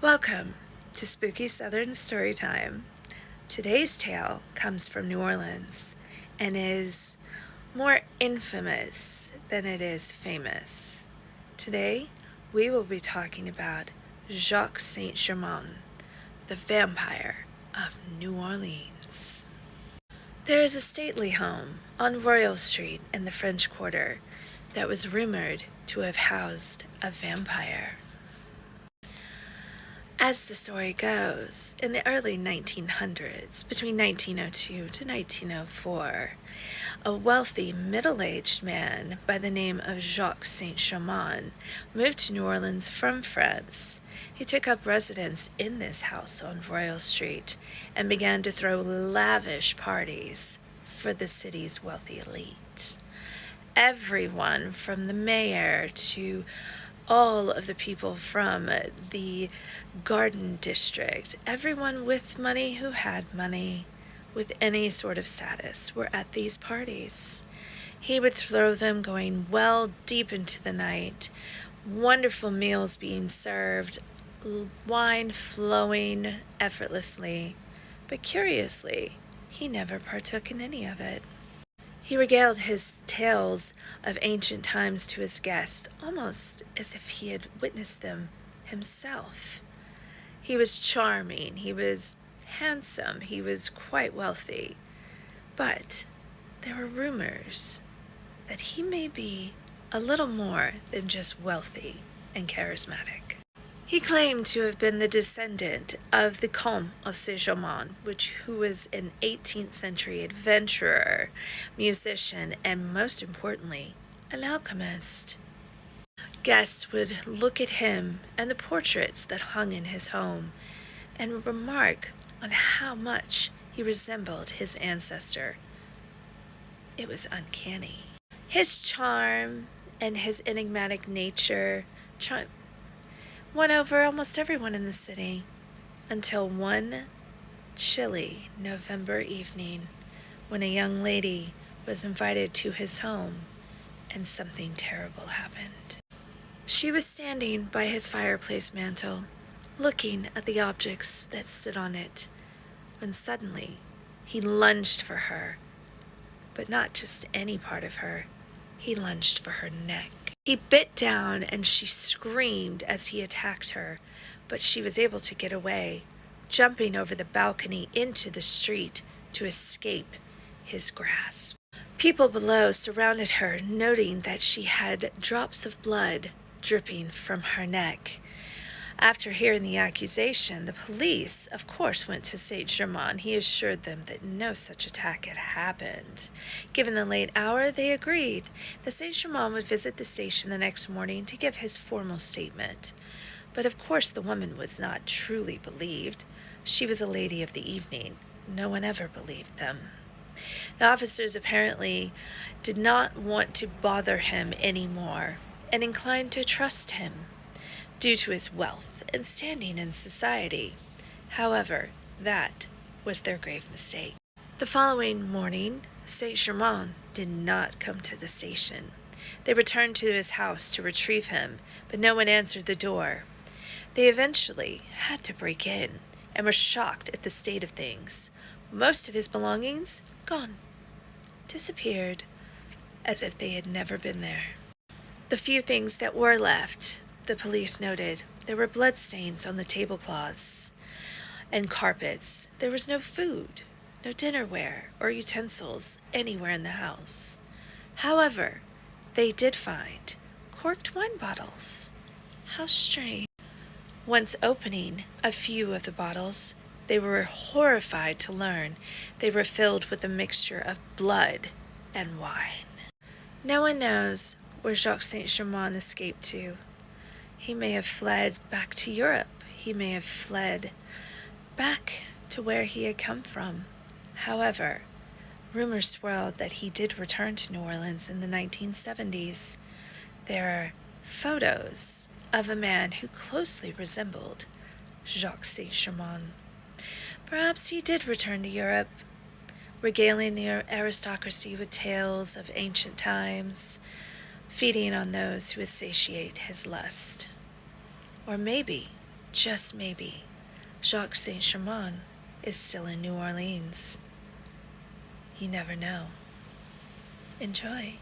Welcome to Spooky Southern Storytime. Today's tale comes from New Orleans and is more infamous than it is famous. Today, we will be talking about Jacques St. Germain, the vampire of New Orleans. There is a stately home on Royal Street in the French Quarter that was rumored to have housed a vampire. As the story goes, in the early 1900s, between 1902 to 1904, a wealthy middle-aged man by the name of Jacques St. Germain moved to New Orleans from France. He took up residence in this house on Royal Street and began to throw lavish parties for the city's wealthy elite. Everyone from the mayor to all of the people from the Garden District, everyone with money who had money, with any sort of status, were at these parties. He would throw them going well deep into the night, wonderful meals being served, wine flowing effortlessly, but curiously, he never partook in any of it. He regaled his tales of ancient times to his guests, almost as if he had witnessed them himself. He was charming, he was handsome, he was quite wealthy, but there were rumors that he may be a little more than just wealthy and charismatic. He claimed to have been the descendant of the Comte of Saint-Germain, who was an 18th century adventurer, musician, and most importantly, an alchemist. Guests would look at him and the portraits that hung in his home and remark on how much he resembled his ancestor. It was uncanny. His charm and his enigmatic nature won over almost everyone in the city until one chilly November evening when a young lady was invited to his home and something terrible happened. She was standing by his fireplace mantel, looking at the objects that stood on it, when suddenly he lunged for her, but not just any part of her. He lunged for her neck. He bit down and she screamed as he attacked her, but she was able to get away, jumping over the balcony into the street to escape his grasp. People below surrounded her, noting that she had drops of blood dripping from her neck. After hearing the accusation, the police, of course, went to St. Germain. He assured them that no such attack had happened. Given the late hour, they agreed that St. Germain would visit the station the next morning to give his formal statement. But of course the woman was not truly believed. She was a lady of the evening. No one ever believed them. The officers apparently did not want to bother him anymore and inclined to trust him due to his wealth and standing in society. However, that was their grave mistake. The following morning, St. Germain did not come to the station. They returned to his house to retrieve him, but no one answered the door. They eventually had to break in and were shocked at the state of things. Most of his belongings gone, disappeared, as if they had never been there. The few things that were left, the police noted, there were bloodstains on the tablecloths and carpets. There was no food, no dinnerware or utensils anywhere in the house. However, they did find corked wine bottles. How strange. Once opening a few of the bottles, they were horrified to learn they were filled with a mixture of blood and wine. No one knows where Jacques St. Germain escaped to. He may have fled back to Europe. He may have fled back to where he had come from. However, rumors swirled that he did return to New Orleans in the 1970s. There are photos of a man who closely resembled Jacques St. Germain. Perhaps he did return to Europe, regaling the aristocracy with tales of ancient times, feeding on those who would satiate his lust. Or maybe just maybe, Jacques St. Germain is still in New Orleans. You never know. Enjoy.